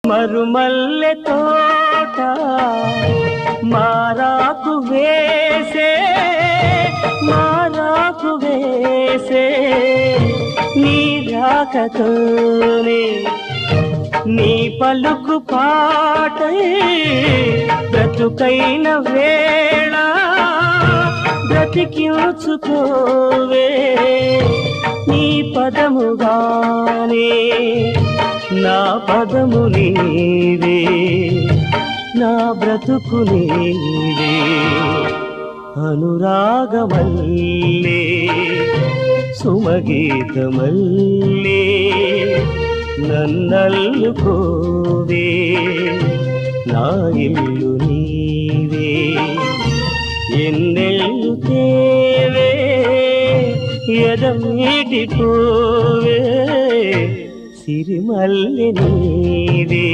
మరుమల్లె తోట మారాకు వేసే నీ రాకతోనే నీ పలుకు పాటై బ్రతుకైన వేళ బ్రతికించుకోవే నీ పదముగానే నా పదము నీవే నా బ్రతుకు నీవే అనురాగమల్లే సుమగీతమల్లే నన్నల్లుకోవే నా ఇల్లు నీవే ఎన్నెల్లు తేవే ఎదమీటిపోవే సిరిమల్లె నీవే।